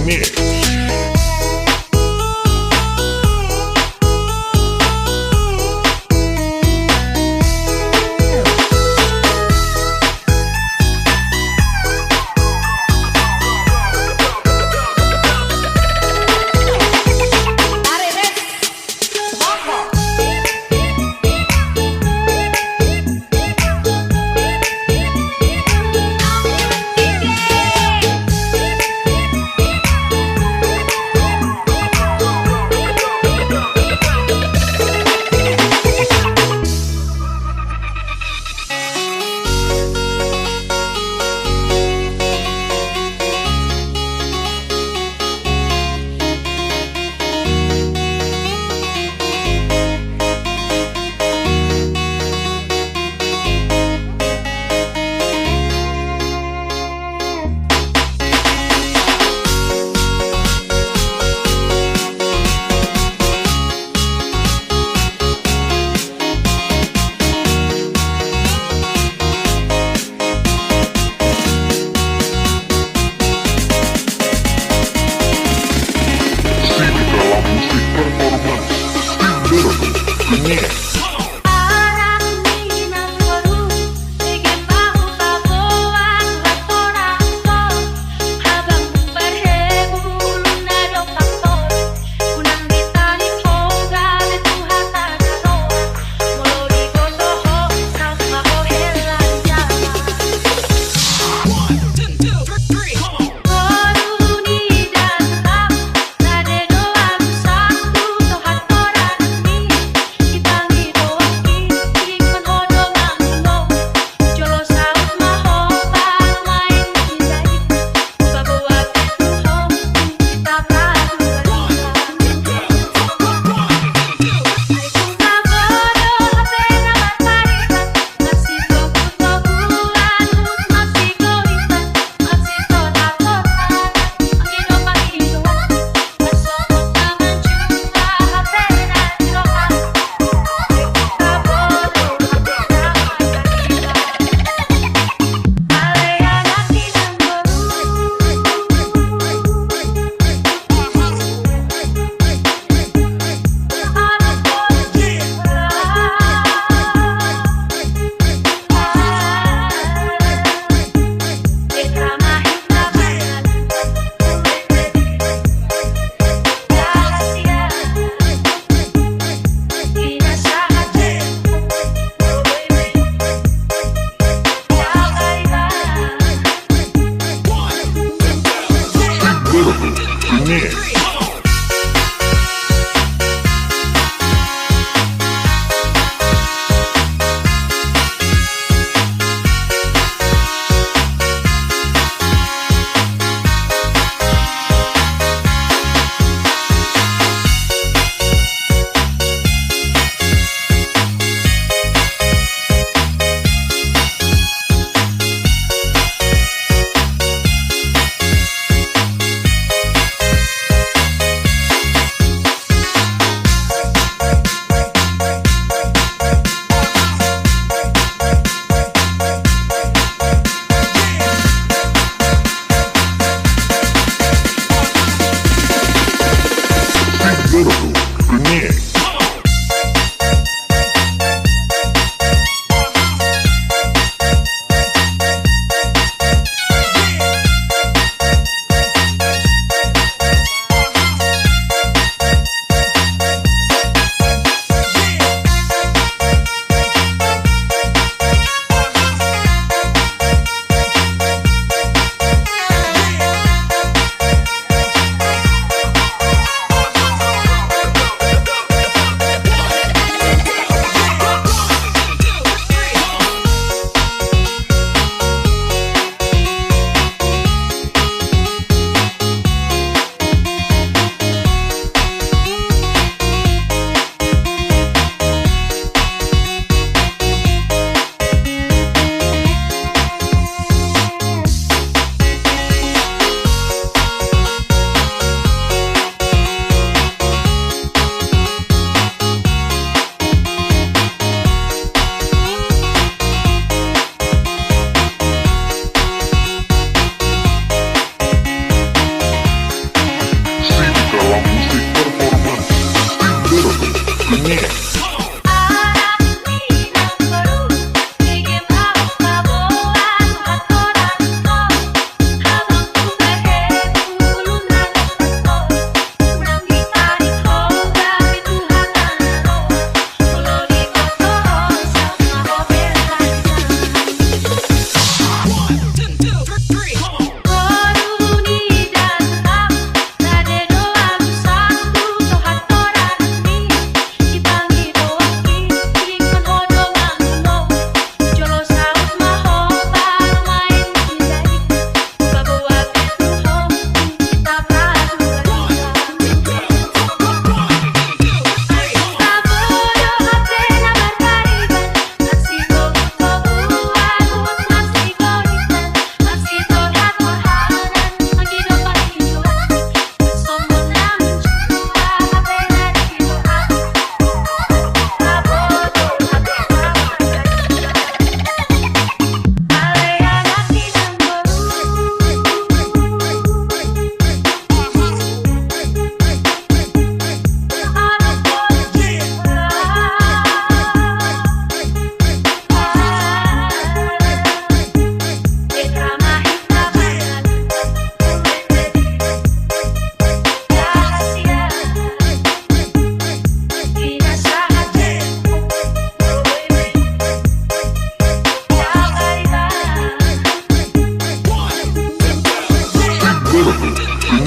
Remix.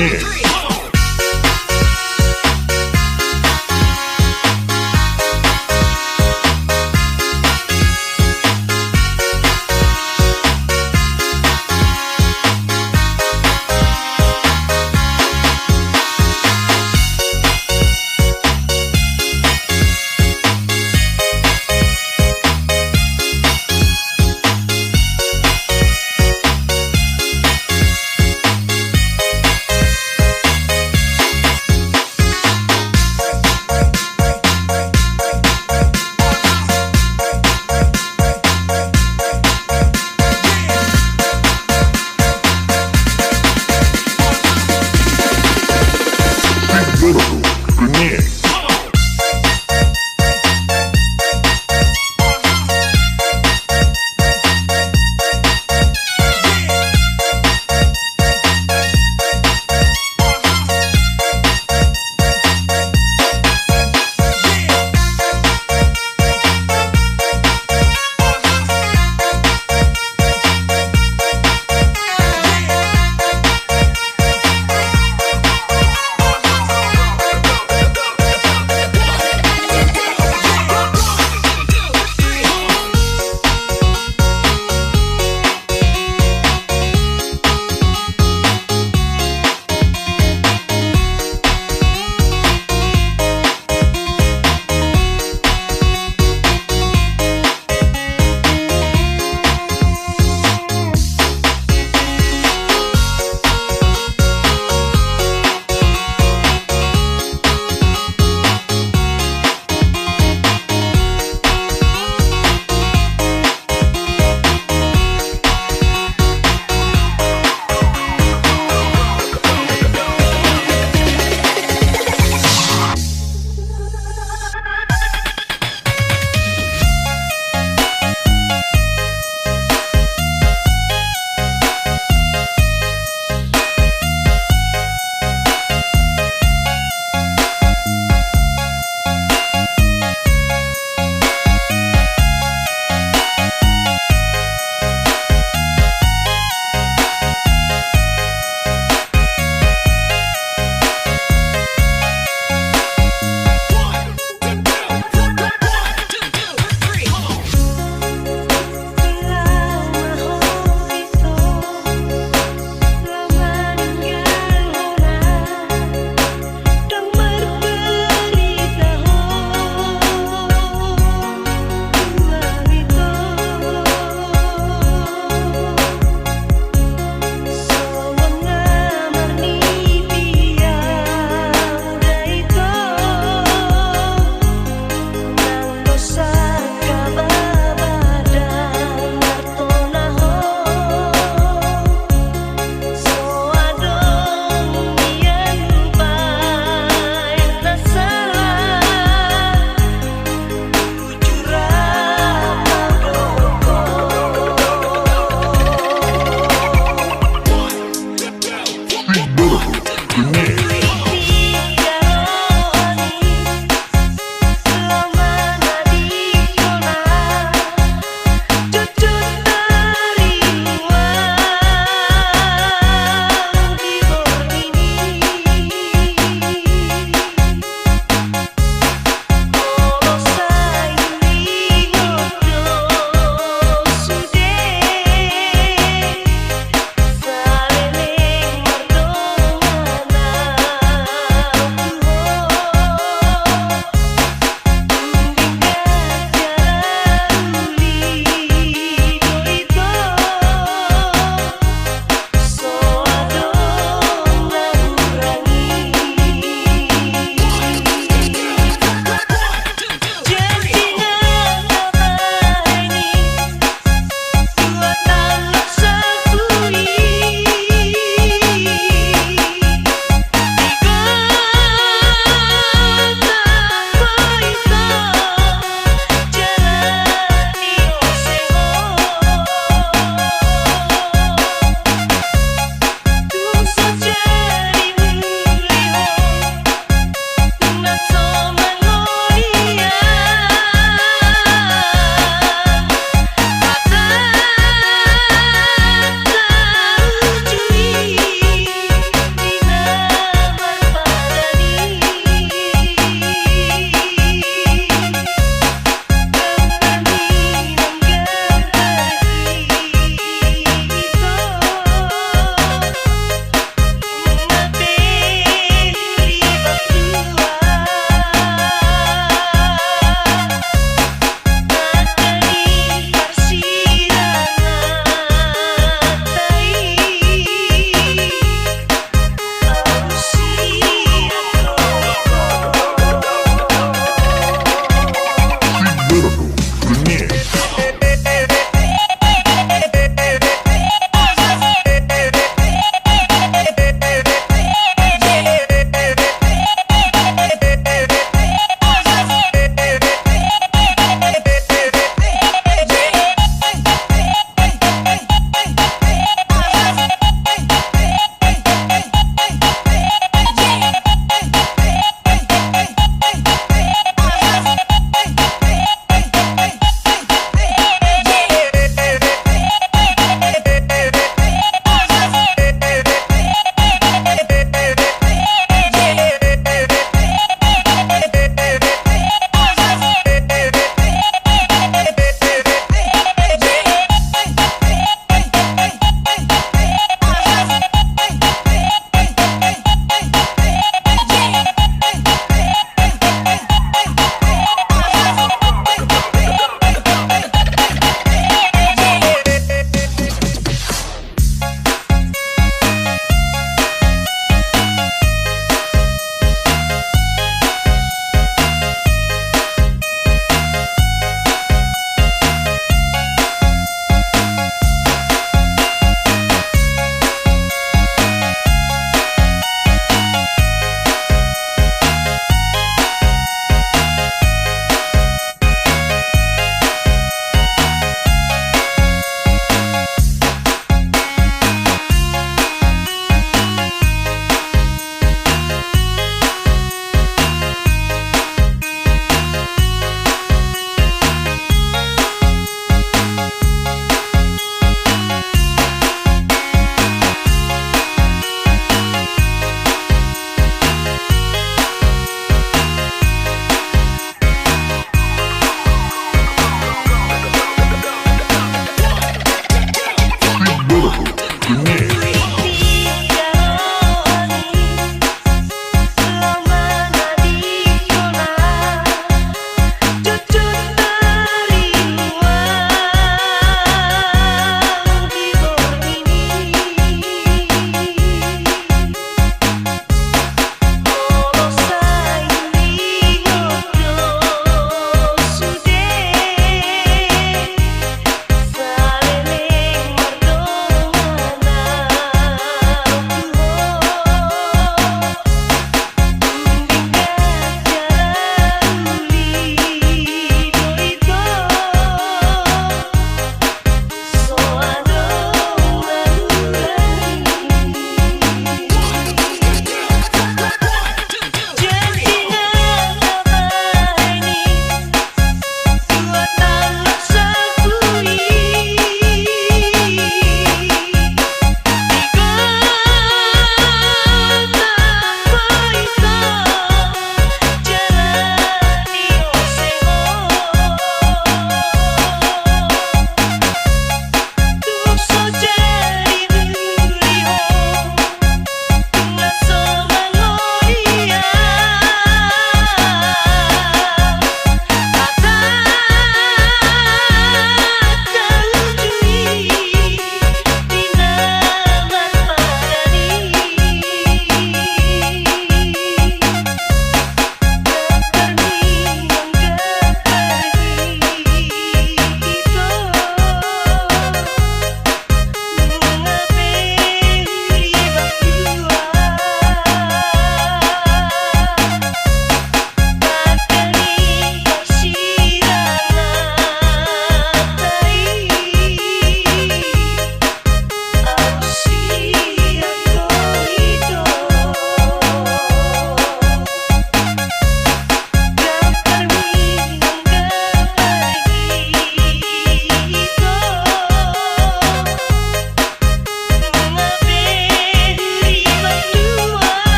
3.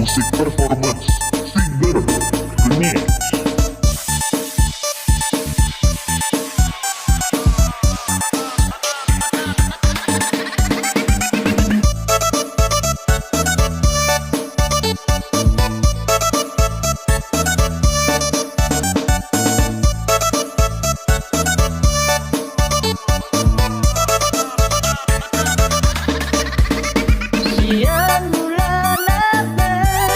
Musik Performance Singer Remix. Siang bulan April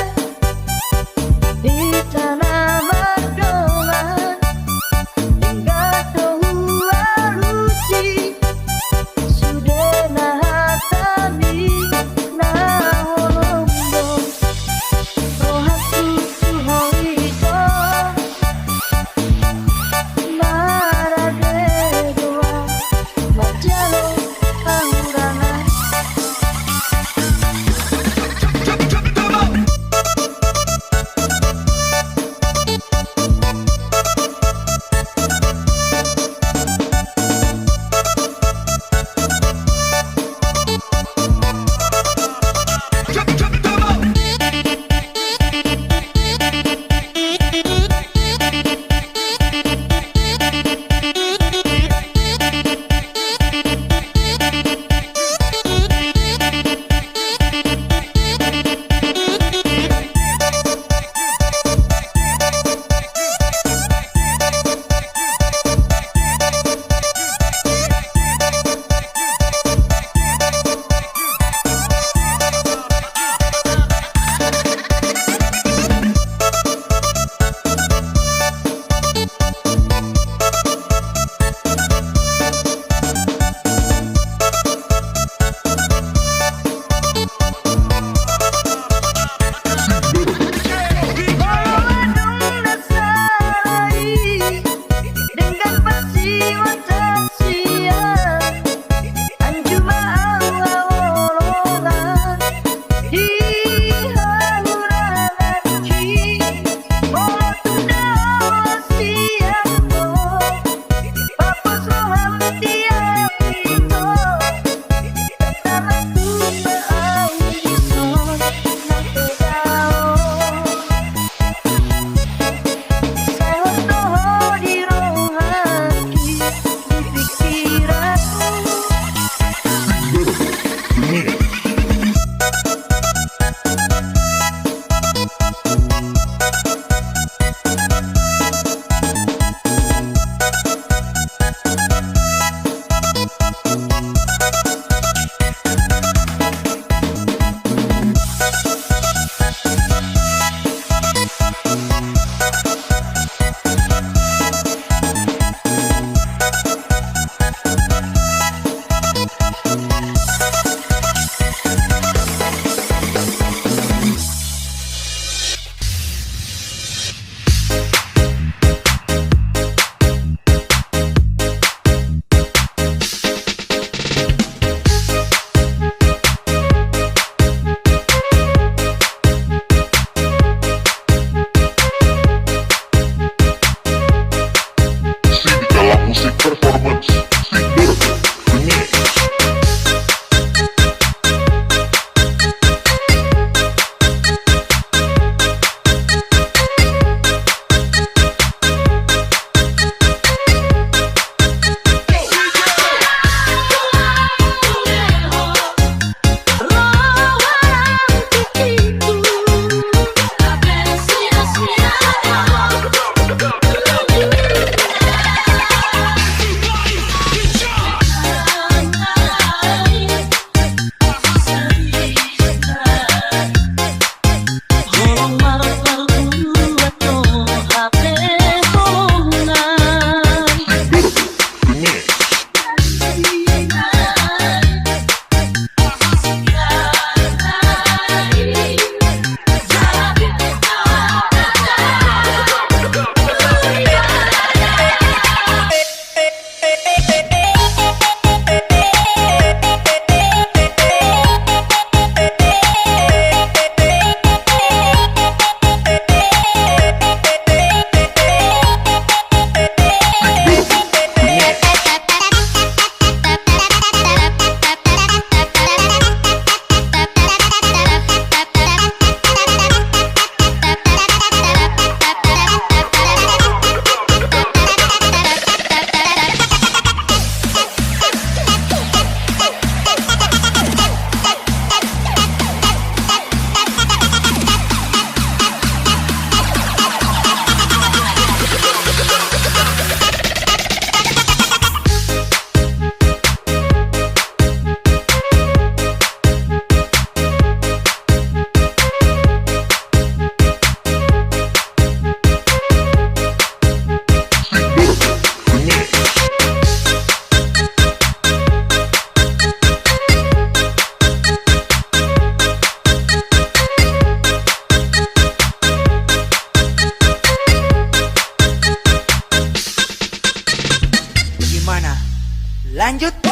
Lanjut.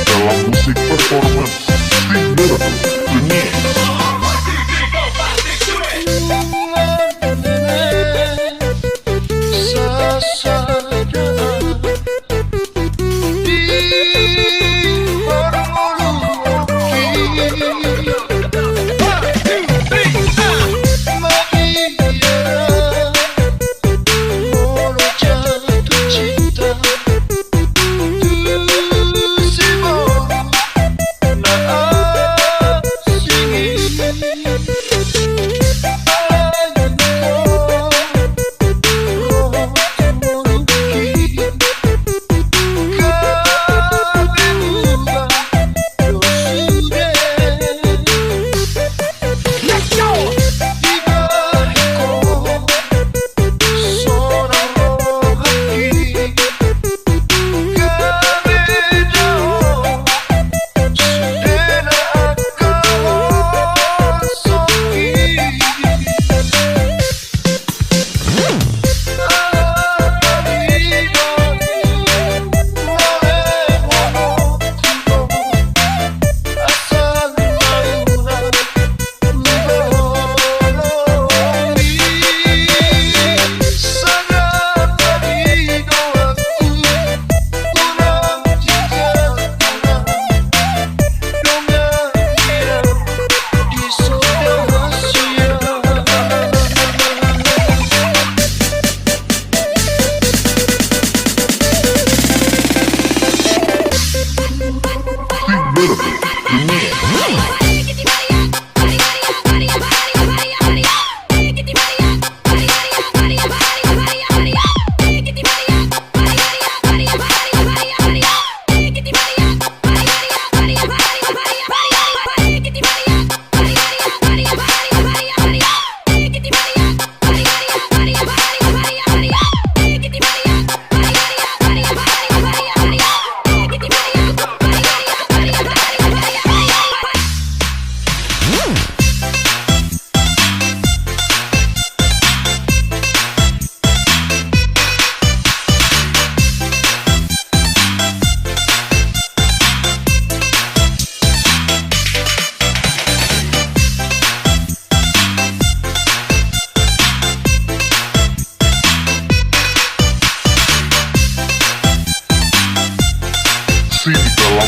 Dalam musik performance Singer Remix.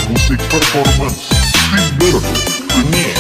Musik performance Singer Remix.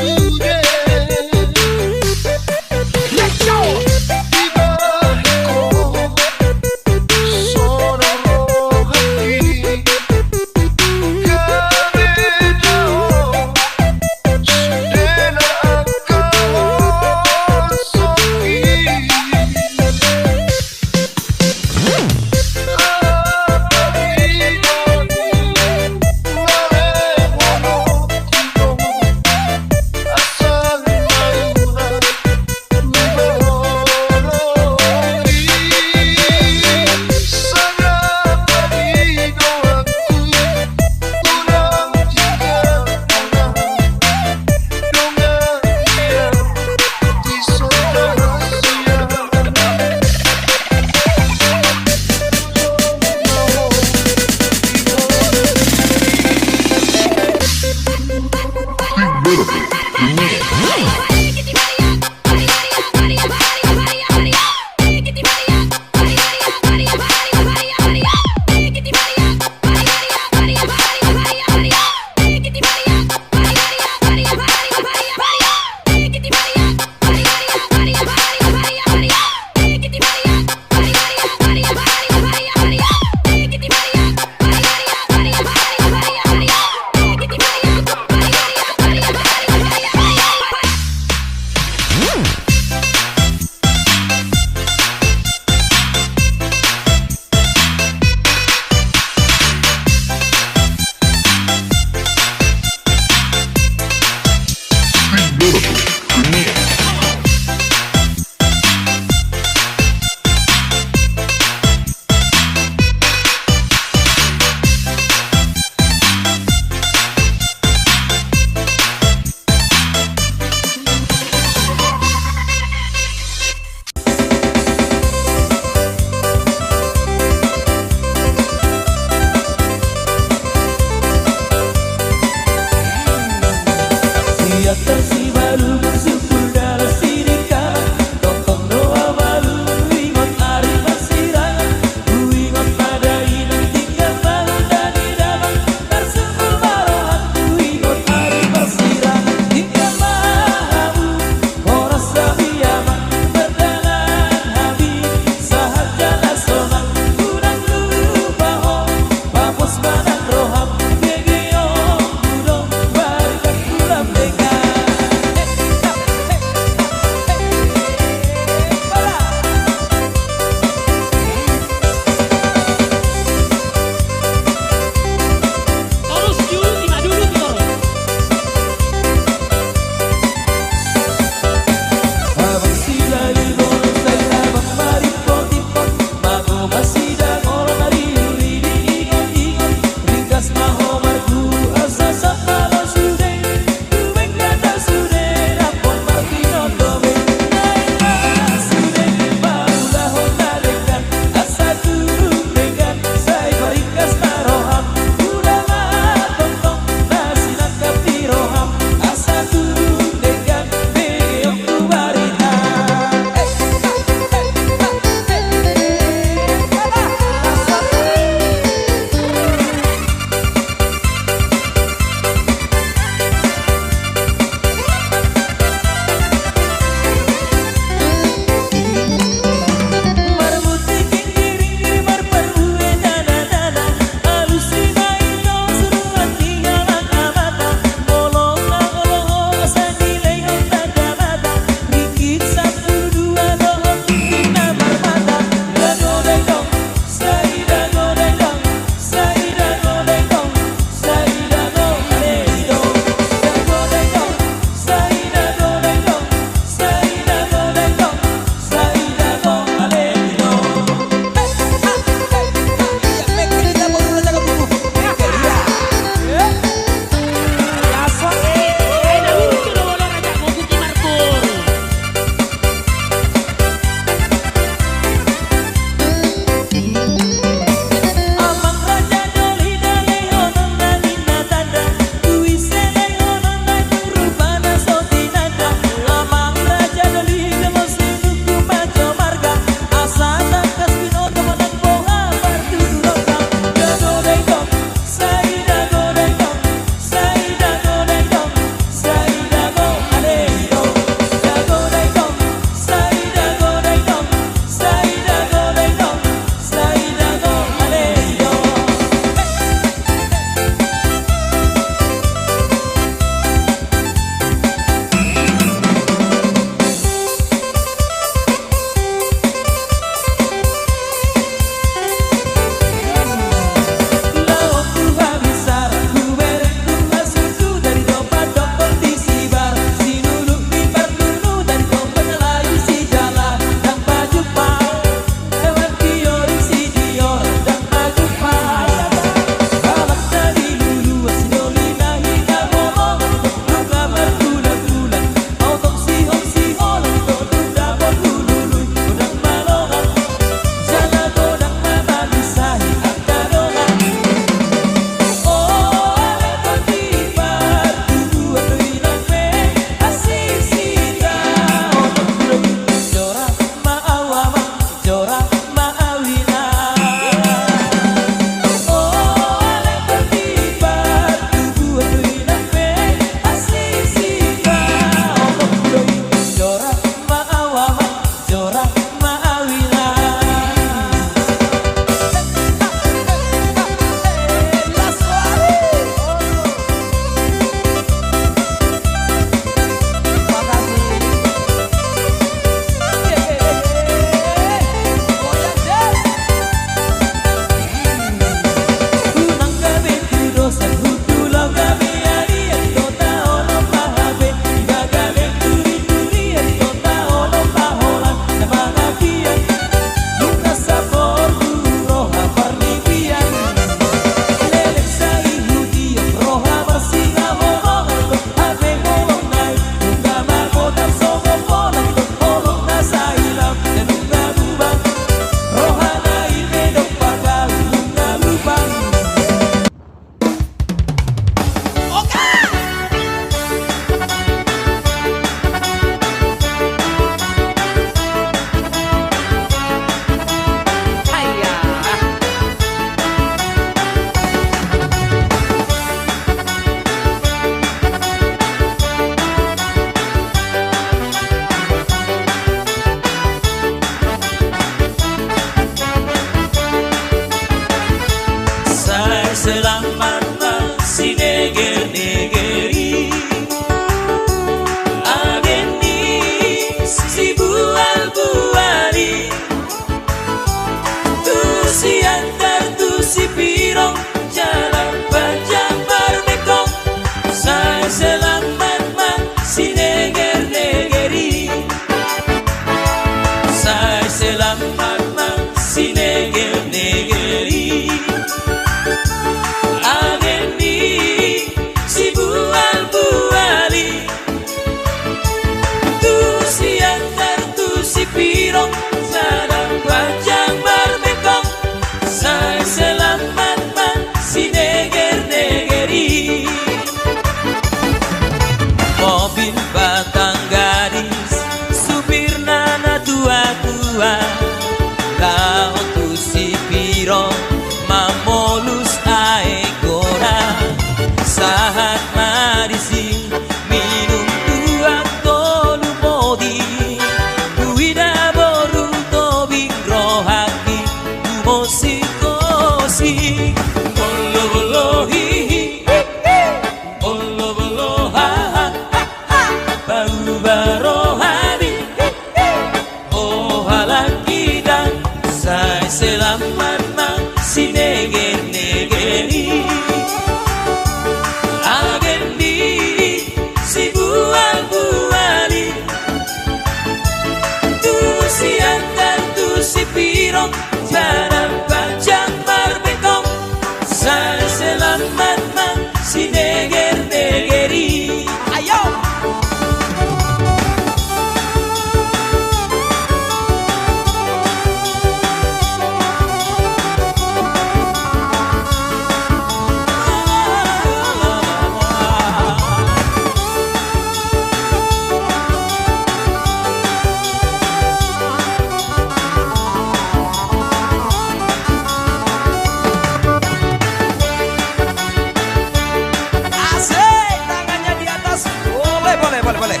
boleh, boleh.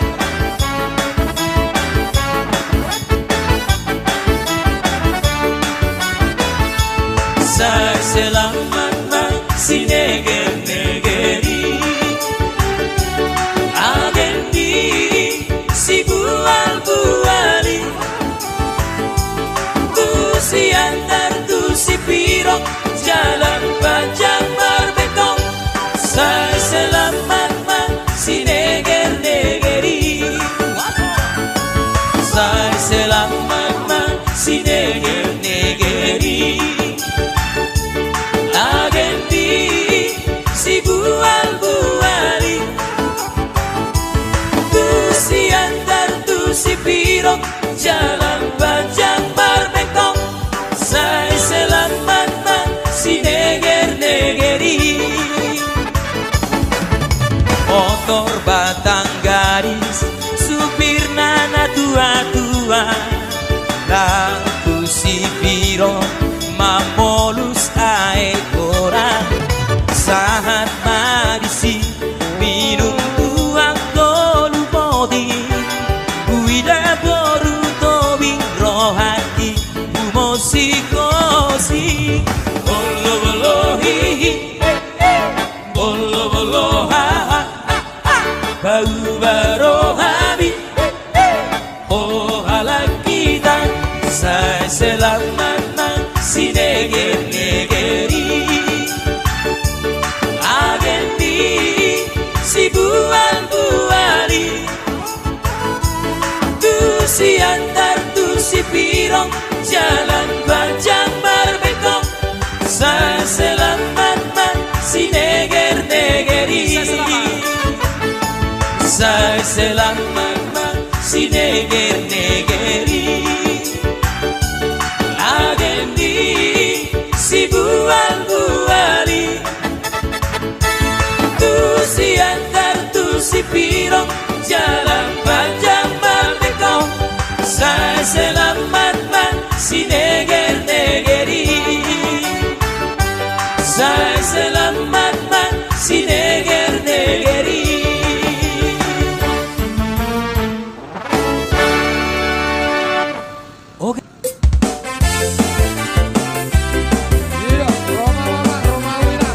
Saya selamat si neger-negeri agendi si bual-buali tu si antar tu si pirok jalan panjang berbentong. Saya selamat si neger-negeri. Saya selamat si neger-negeri agendi si bual-buali tu si antar tu si pirok jalan panjang berbentong. Saya selamat si neger-negeri. Motor batang garis supir nana tua-tua laku si piro mamolus ae orang sahat madisi minum tuang tolu podi uida boru tobing rohati umosikosi bolo bolo hihi bolo bolo ha bau barohabi oh halak kita. Saya selamat si neger-negeri agendi si bual-buali tu si antar tu si pirong jalan panjang berbentong. Saya selamat si neger-negeri. Saya selamat si neger-negeri agendi si bual-buali tu si antar tu si pirong jalan panjang berbentong. Saya selamat si neger-negeri. Saya selamat si neger-negeri. Oke. Iya, Roma Wina.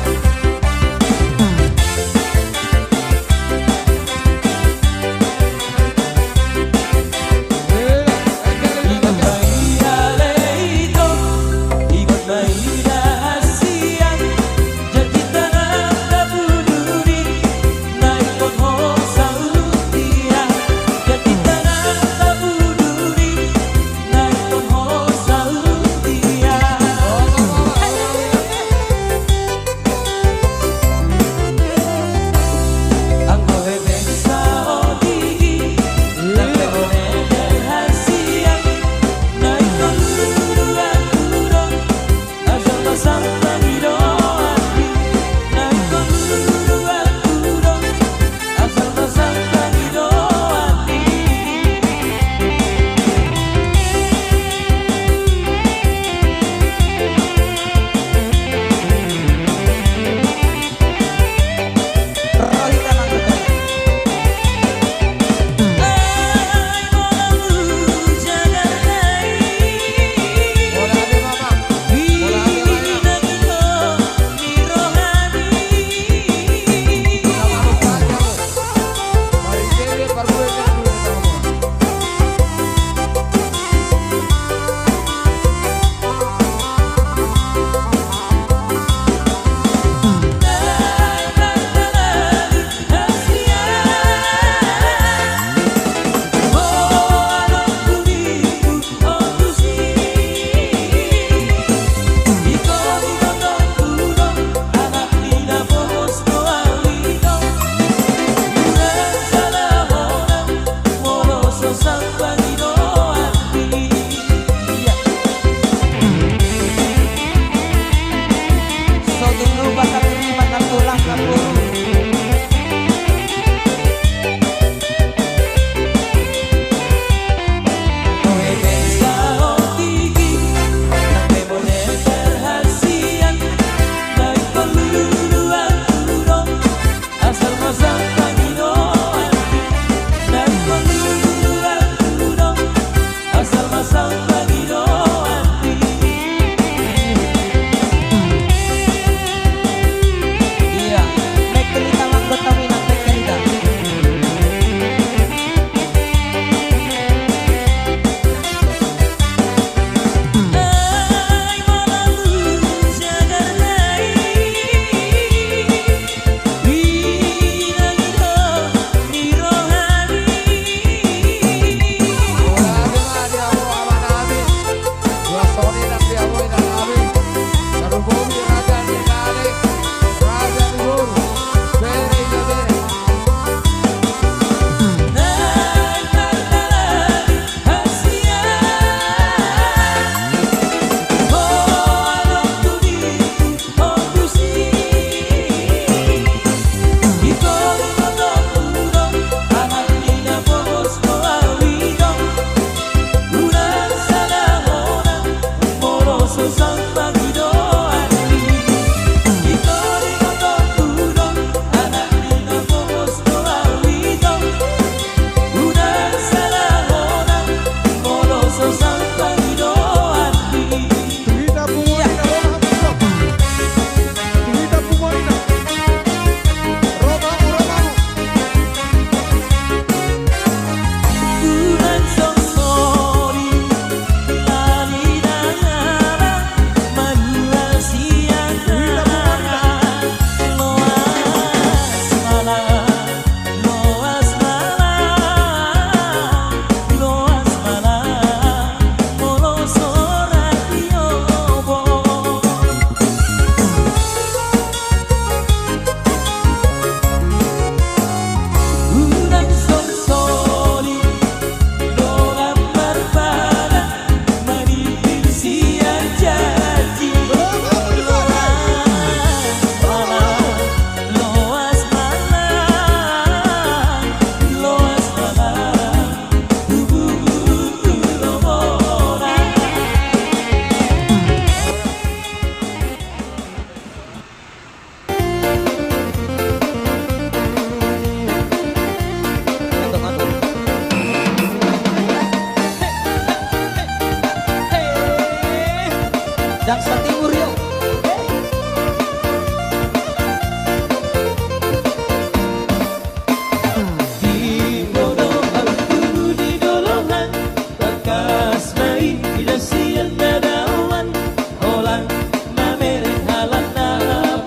Jaksa Timur yuk. Di bodoh aku di dolongan, bekas main tidak siang dadawan, orang mameren halan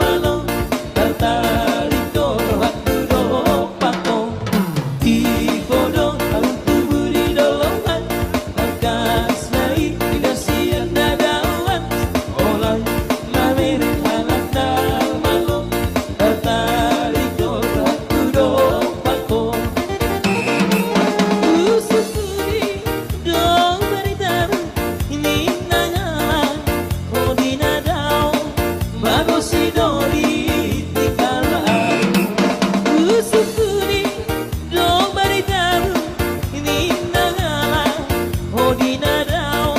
balong, tertarik doro aku dopako. Di bodoh aku di dolongan, bekas main tidak siang dadawan, orang mameren halan balong, tertarik doro aku dopako. Usupuri dong beritahu ini nangalan kodinadao magosi dori tikalaan. Usupuri dong beritahu ini nangalan kodinadao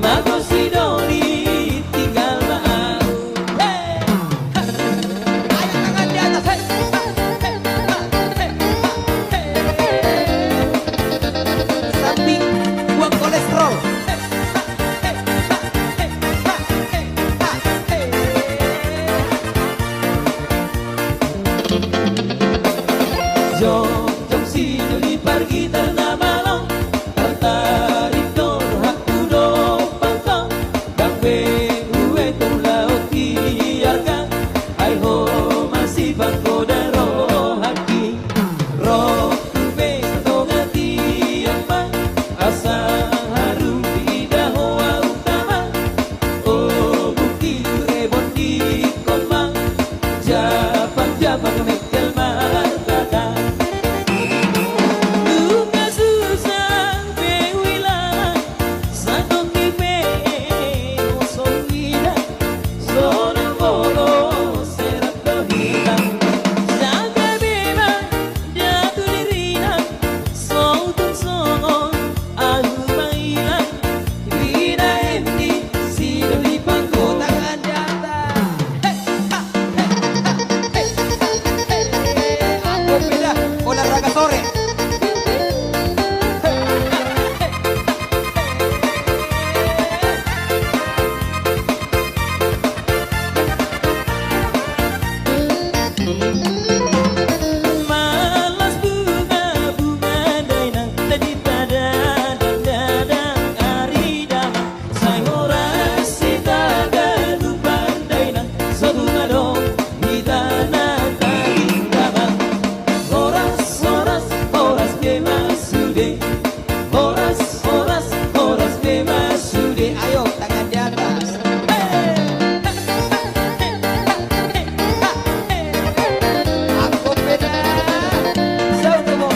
magosi dori tikalaan. Hey! Ayo tangan di atas. Hey. Samping buang kolesterol. Jom sino di pergi terna balong, tertarik dor aku dopangkong, gambe uwe tong laut biarkan, ai ho masih bangko daro haki, roh tube tongati apa, asa harum tidak hoa utama, oh bukti rebon di komang, Japang mekel markata. Luka susah bewilan, satu kipe osong ida, sonang boro serap kehilang. Jaga beba jatuh dirina, sautung songon aku mailang, rina endi sino di pangko. Tangan di atas. Aku beda olahraga sore. Malas bunga daina tadi pada dadang aridama, saya orang sitaga lupa daina satu ngadong hitana tarindama. Horas bebas sude, horas bebas sude. Ayo tangan di atas. Aku beda. Sautomo.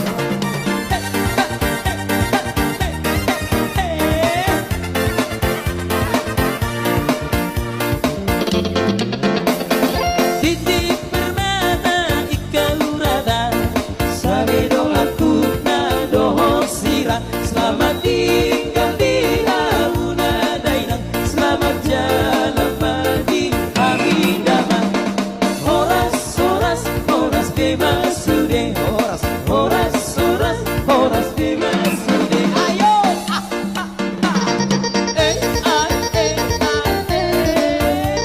Titip permata ikaw rada, sabi dong aku na doho sira. Selamat tinggal di launa dainang, selamat jalan pagi aridama. Horas bebas sude, horas bebas sude. Ayo.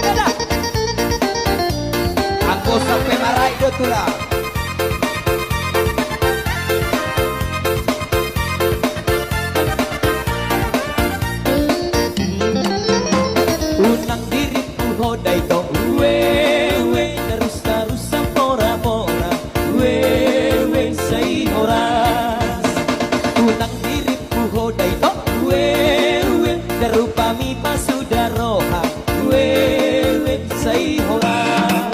Beda. Aku sampai marai dotura. Unang diriku hodai to uwe terus pora uwe say horas. Unang diriku hodai to uwe darupami pasudaroha uwe say horas.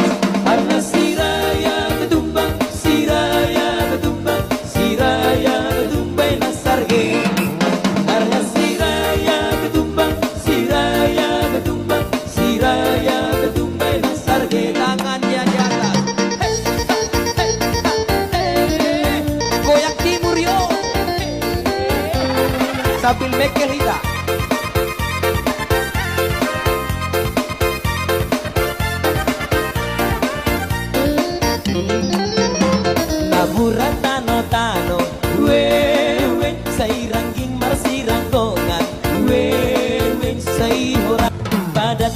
Harna siraya ketumbang nasarge. Harna siraya ketumbang nasarge. Tangannya di atas. Goyang timur yuk. Sambil mekel hita. Naburan tano say rangging marsiranggongan say horas padat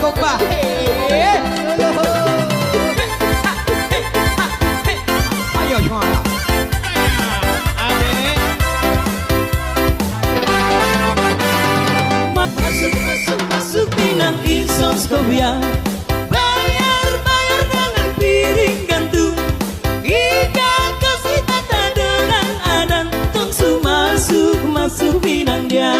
kompa. Ayo semua. Masuk Pinang Insos Korea. Bayar dengan piring gantung. Ika kasih tata dengan adan. Tongsu masuk Pinang dia.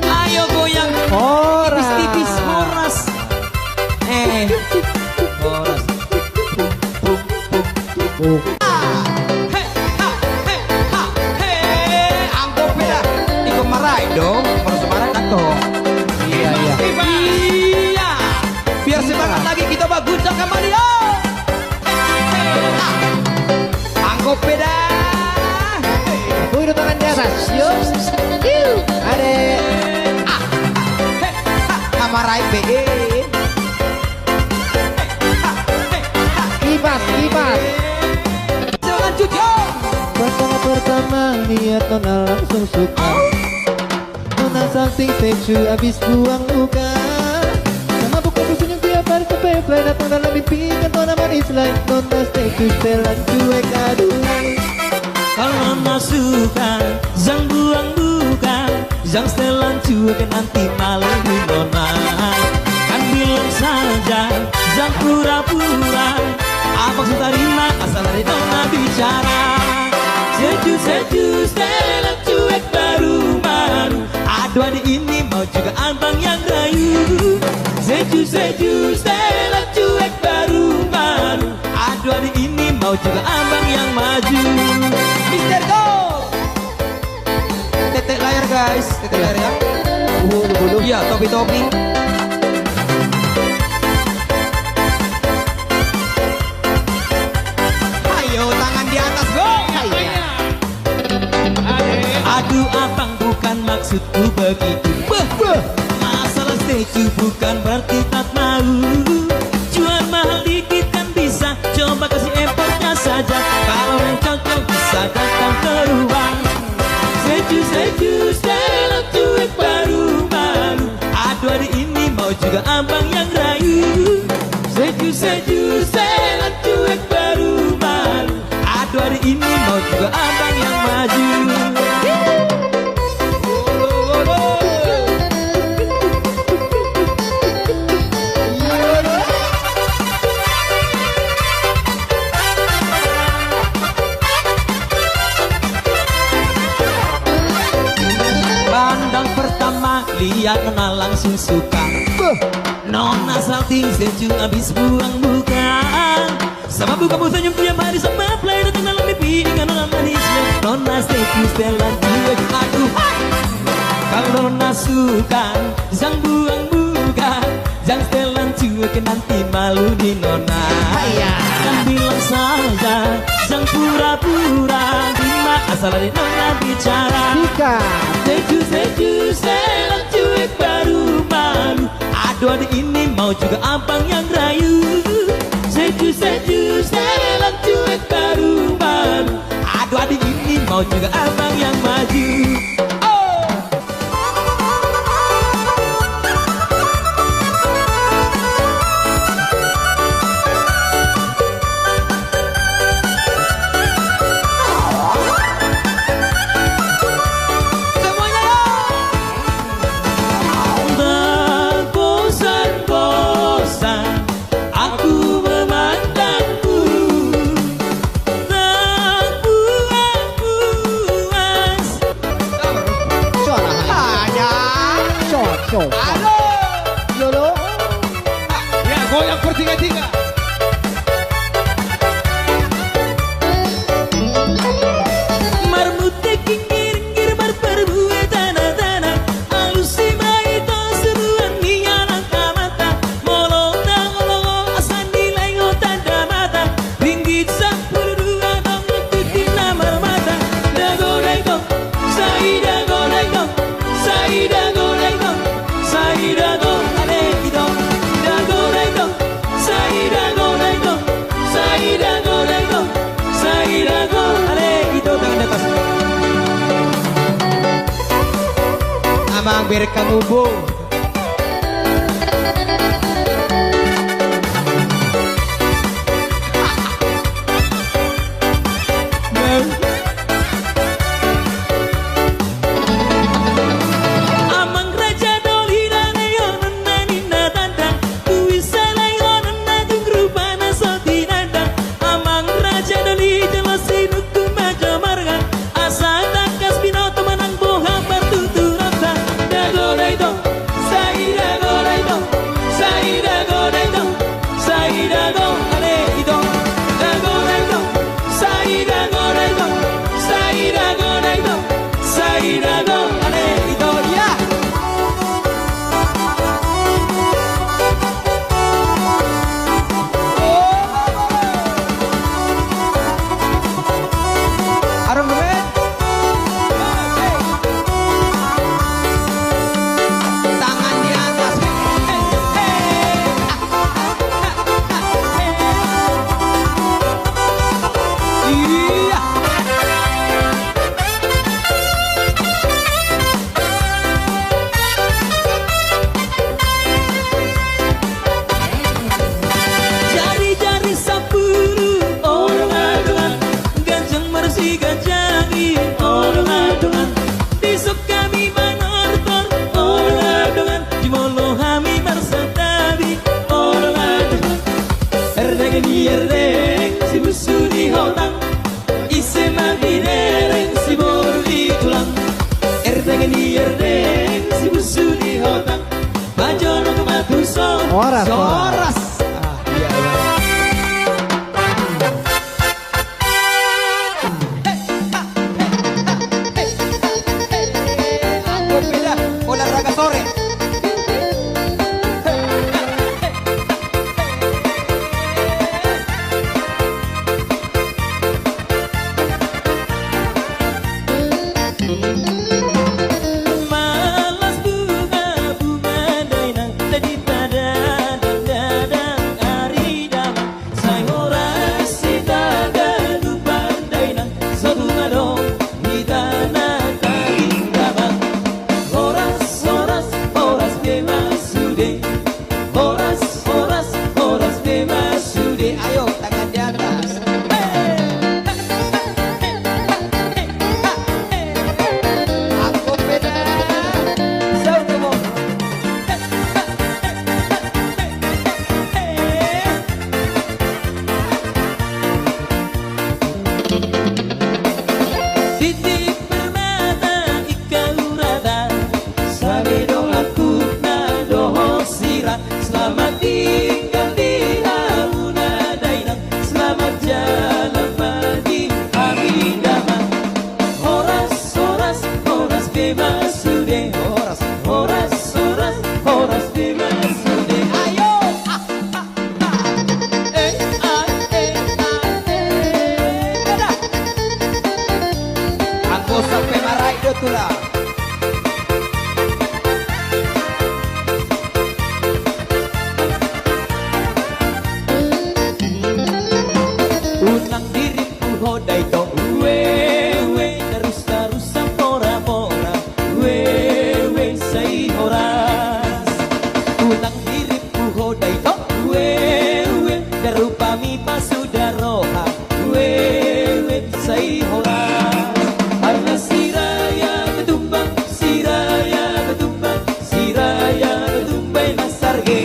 Ayo goyang. Tipis-tipis moras. Moras. Anggap beda. Iko marai dong. Kalau semarang kan toh. Iya. Biar semangat lagi kita baguncang kembali. Anggap beda. Udah tangan di atas. Yuk. Adek. Kamarai BE. Kipas. Lanjut yo. Pertama lihat Nona langsung suka. Nona something sexual abis buang luka. Sama buka senyum tiap hari sampai play. Datang dalam mimpi kan Nona manis lain. Nona stay to setelan cuek aduh. Kalau Nona suka, jangan buang-buang. Jangan setelan cuek nanti malu di Nona. Kan bilang saja, jangan pura-pura. Apa maksud terima asal dari Nona bicara. Seju, setelan cuek baru-baru. Aduh adik ini mau juga abang yang rayu. Seju, setelan cuek baru-baru. Aduh adik ini mau juga abang yang maju. Mister Go. Tetek layar guys, tetek layar ya. Bulu. Iya, topi. Ayo tangan di atas go. Aduh abang bukan maksudku begitu. Masalah setuju bukan berarti tak mau. Jual mahal dikit kan bisa. Coba kasih effortnya saja. Kalau yang cocok bisa datang ke ruang. Seju, setelan cuek baru-baru. Aduh hari ini mau juga abang yang rayu. Seju, setelan cuek baru-baru. Aduh hari ini mau juga abang yang maju. Pandang pertama lihat Nona langsung suka. Nona salting seju abis buang buka. Sama buka senyum tiap hari sama play datang dalam mimpi dengan Nona manisnya. Nona seju setelan cuek aduh. Kalau Nona suka jangan buang buka. Jangan setelan cuek nanti malu di Nona. Kan bilang saja jangan pura-pura. Terima asal dari Nona bicara. Seju, setelan cuek baru-baru. Aduh adik ini mau juga abang yang rayu. Seju, setelan cuek baru-baru. Aduh adik ini mau juga abang yang maju. Ya, goyang bertiga-tiga. Marmute kingir-ngir berperbuat tanah-tanah. Alusi maito seruan nialang kamata. Molong-molong asan nilai tanda mata. Ringgit 10 dong ikutin nama mata. Dago-dago, Saida go-dago, Saida go-dago, Saida go-dago, Dago-dago, Saida Amang berekang ubung. Amang raja doli dan yonan nanina tandang Kui salai yonan nagung rupana soti nandang Amang raja doli jelasi nuku maja marga Asa takas binoto manang boha bertutur rata Dago daito, saida go daito Saida go daito, saida go daito Dago daito, saida go daito Saida go daito, saida go daito Ya! Arong bemen. Tangan di atas. Iya. Jari-jari sapulu orang adungan Ganjang mersi ganjangi orang adungan Besok kami manortor orang adungan Jimolo hami marsatabi orang adungan Erdeng di erdeng si busu di hotang Ise mati dereng si boru di tulang Erdeng di erdeng si busu di hotang Bajono kematuso Oras, oras. Soras. Ah, iya, iya. Aku beda olahraga sore. Malas bunga-bunga dainang tadi pada dadang ari damang say horas sita gadupan dainang sabunga dong hitana karing damang horas horas horas bebas sude horas horas horas bebas sude Ayo tangan di atas. Aku beda. Jauh kamu. Titik permata ikau rata Sabedo aku nadoho sirah Selamat tinggal di Hamuna Dainang Selamat jalan pagi hari damang Horas, horas, horas bebas sude Horas, horas, horas, horas bebas sude Ayo! Beda. Aku sampai marah itu tuh lah. Unang diriku hodai to we terus terus pora pora we say horas Unang diriku hodai to we darupami pasudaroha we say horas Arna siraya ketumbang siraya ketumbang siraya ketumbang nasarge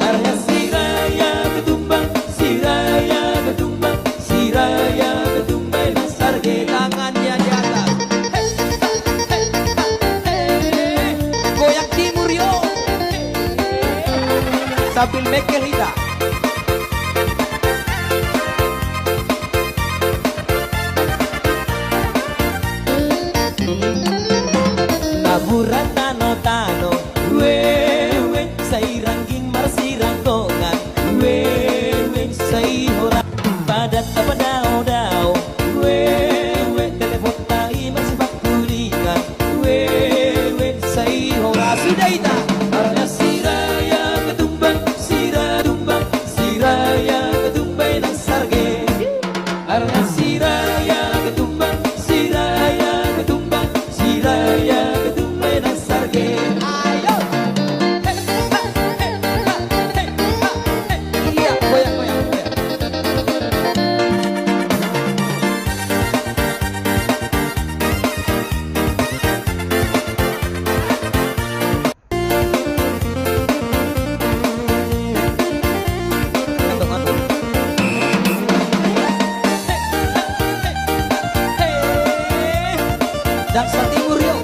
Arna siraya ketumbang siraya ketumbang siraya ketumbang nasarge Tangannya di atas. Goyak timur yo. Sambil mekel hita. Naburan tano-tano we say rangging marsirang tongan we say hora padat apa dao-dao we telepon tahi masih bakulingan we say hora sudah ita Arna siraya ketumbang sira dumbang Daksa Timur yuk.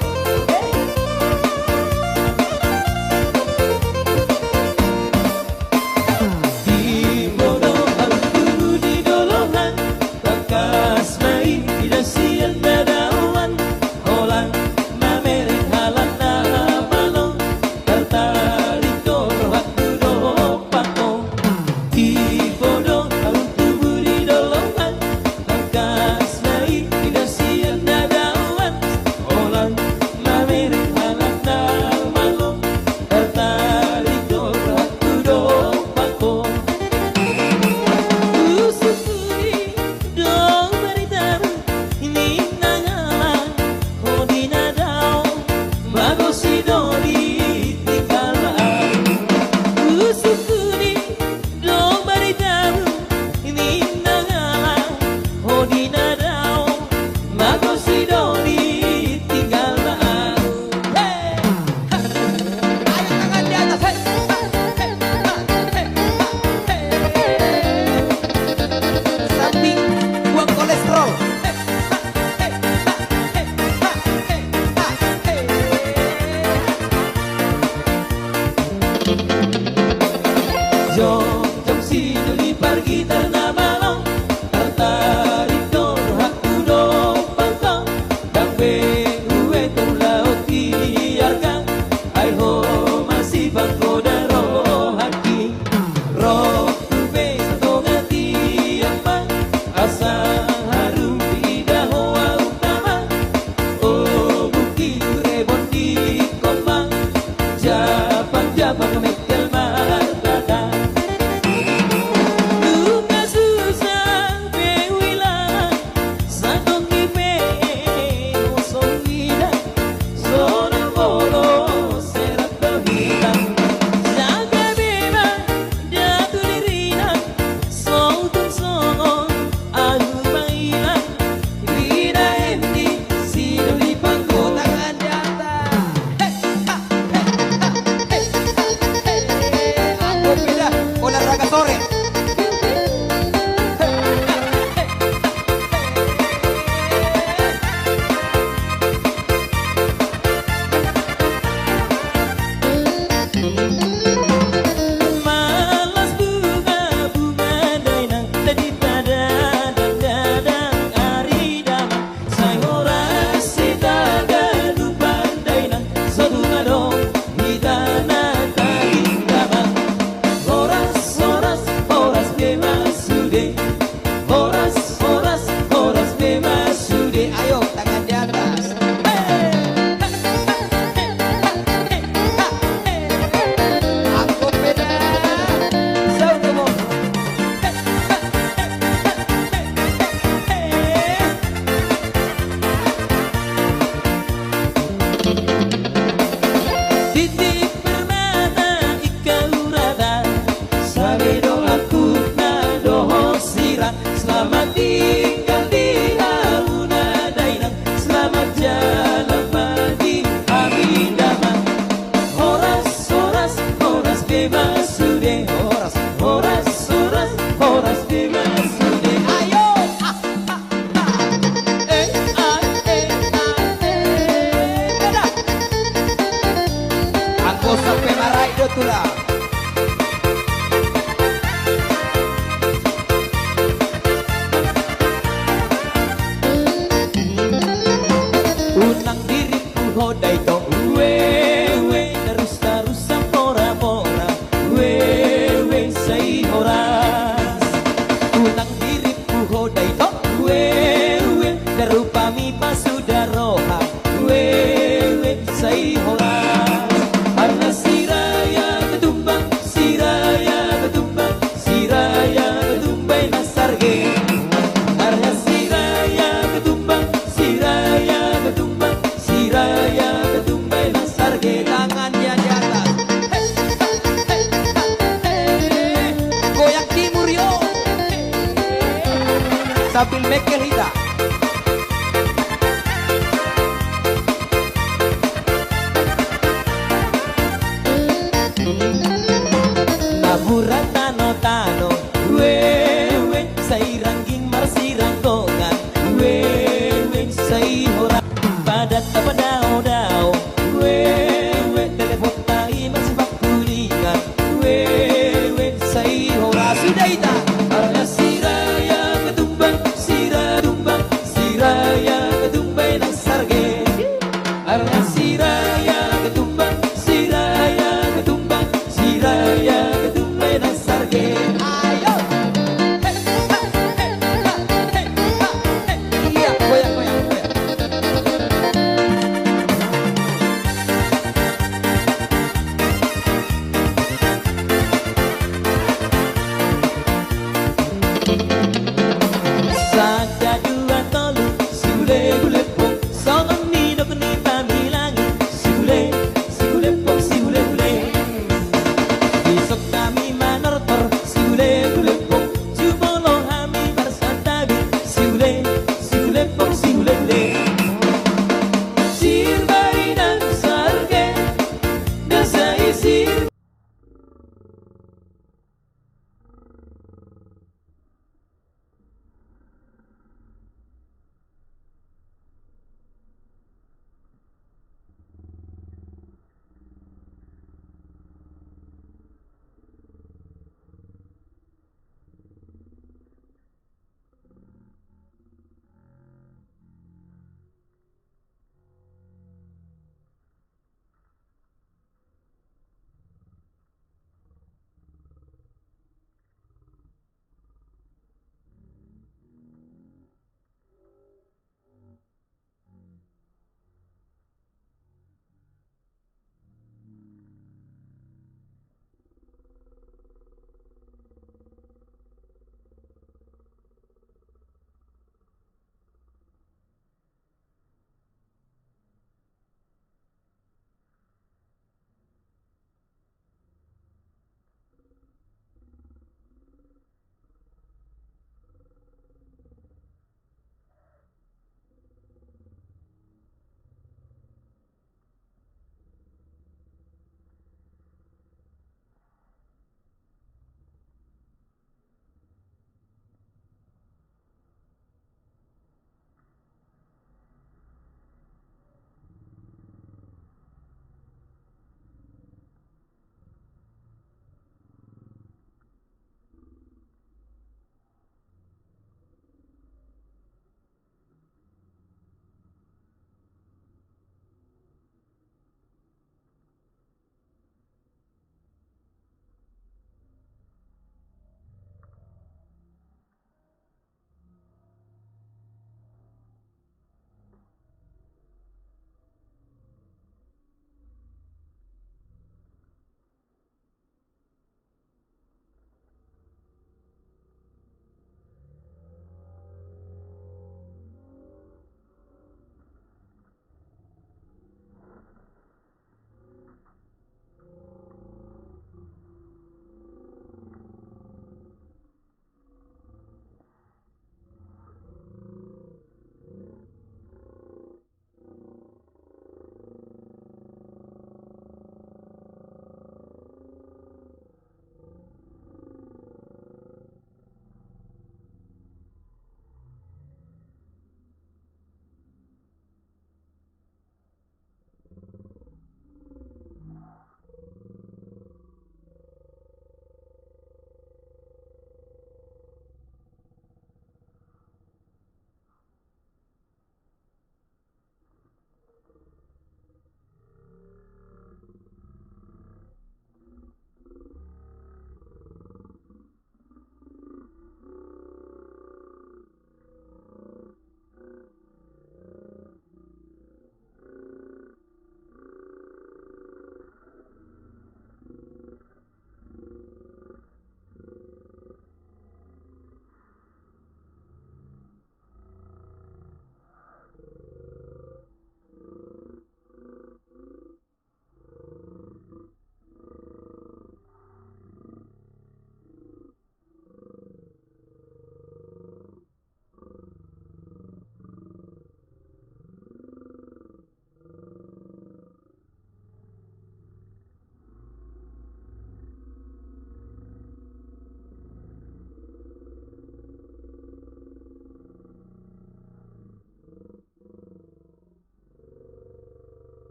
Sambil mekel hita. Naburan tano-tano, wewe say rangging marsirang kongan, wewe say hora. dan dapat